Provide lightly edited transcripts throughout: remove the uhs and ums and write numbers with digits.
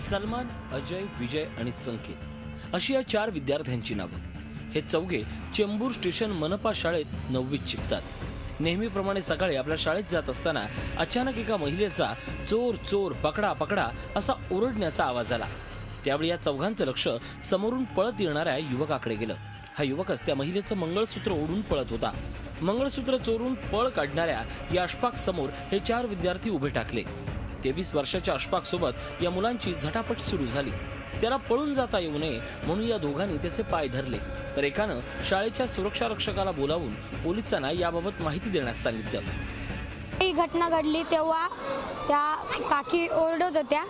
सलमान, अजय, विजय आणि संकेत अशी या 4 विद्यार्थ्यांची नावं. हे चौघे चेंबूर स्टेशन मनपा शाळेत 9वीत शिकतात. नेहमीप्रमाणे सकाळी आपल्या शाळेत जात असताना अचानक एका महिलेचा चोर चोर पकडा पकडा असा ओरडण्याचा आवाज आला. त्यावेळी या चौघांचं लक्ष समोरून पळत येणाऱ्या युवकाकडे गेलं. हा युवकच त्या महिलेचं मंगळसूत्र ओढून पळत होता. मंगळसूत्र चोरून पळ काढणाऱ्या या अशफाक समोर हे 4 विद्यार्थी उभे टाकले. 23 वर्षाच्या अशफाक सोबत या मुलांची झटापट सुरू झाली. त्याला पळून जाता येऊ नये म्हणून या दोघांनी त्याचे पाय धरले, तर एकानं शाळेच्या सुरक्षा रक्षकाला बोलावून पोलिसांना याबाबत माहिती देण्यास सांगितलं. ही घटना घडली तेव्हा त्या काकी ओरडत होत्या.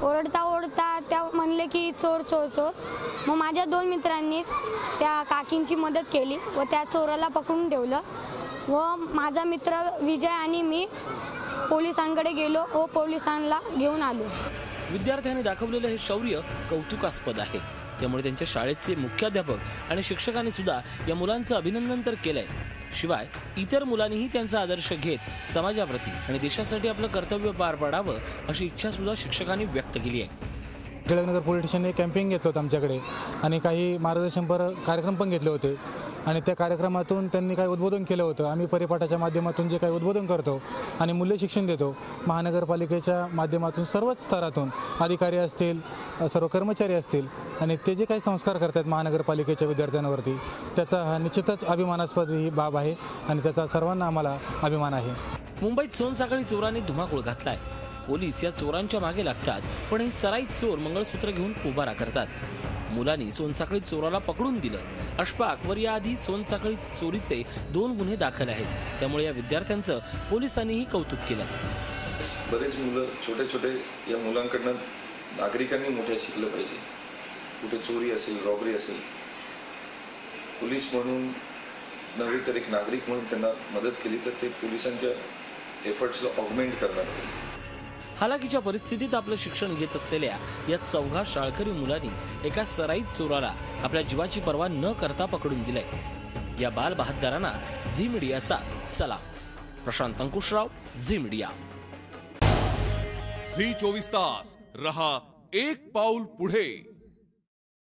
ओरडता ओरडता त्या म्हणले की चोर चोर चोर. मग माझ्या 2 मित्रांनी त्या काकींची मदत केली व त्या चोराला पकडून ठेवलं व माझा मित्र विजय आणि मी पोलिसांकडे गेलो व पोलिसांना घेऊन आलो. विद्यार्थ्यांनी दाखवलेलं हे शौर्य कौतुकास्पद आहे. त्यामुळे त्यांच्या शाळेचे मुख्याध्यापक आणि शिक्षकांनी सुद्धा या मुलांचं अभिनंदन तर केलंय. शिवाय इतर मुलांनीही त्यांचा आदर्श घेत समाजाप्रती आणि देशासाठी आपलं कर्तव्य पार पाडावं अशी इच्छा सुद्धा शिक्षकांनी व्यक्त केली आहे. टिळकनगर पोलीस स्टेशनने कॅम्पिंग घेतलं होतं आमच्याकडे आणि काही मार्गदर्शनपर कार्यक्रम पण घेतले होते आणि त्या कार्यक्रमातून त्यांनी काही उद्बोधन केलं होतं. आम्ही परिपाठाच्या माध्यमातून जे काही उद्बोधन करतो आणि मूल्य शिक्षण देतो, महानगरपालिकेच्या माध्यमातून सर्वच स्तरातून अधिकारी असतील, सर्व कर्मचारी असतील आणि ते जे काही संस्कार करतात महानगरपालिकेच्या विद्यार्थ्यांवरती, त्याचा हा निश्चितच अभिमानास्पद ही बाब आहे आणि त्याचा सर्वांना आम्हाला अभिमान आहे. मुंबईत सोनसाखळी चोरांनी धुमाकूळ घातलाय. पोलीस या चोरांच्या मागे लागतात, पण हे सराईत चोर मंगळसूत्र घेऊन पोबारा करतात. मुलांनी सोनसाखळी चोराला पकडून दिलं. अशफाकवर याआधी सोनसाखळी चोरीचे 2 गुन्हे दाखल आहेत. त्यामुळे या विद्यार्थ्यांचं पोलिसांनीही कौतुक केलं. बरेच मुलं छोटे छोटे या मुलांकडनं नागरिकांनी मोठ्या शिकलं पाहिजे. कुठे चोरी असेल, रॉबरी असेल, पोलीस म्हणून नव्हे तर एक नागरिक म्हणून त्यांना मदत केली तर ते पोलिसांच्या एफर्ट्सला ऑगमेंट करणार. हालाकीच्या परिस्थितीत आपलं शिक्षण घेत असलेल्या या 4 शाळकरी मुलांनी एका सराईत चोराला आपल्या जीवाची पर्वा न करता पकडून दिलंय. या बाल बहादरांना झी मीडियाचा सलाम. प्रशांत अंकुशराव, झी मीडिया. झी 24 तास रहा एक पाऊल पुढे.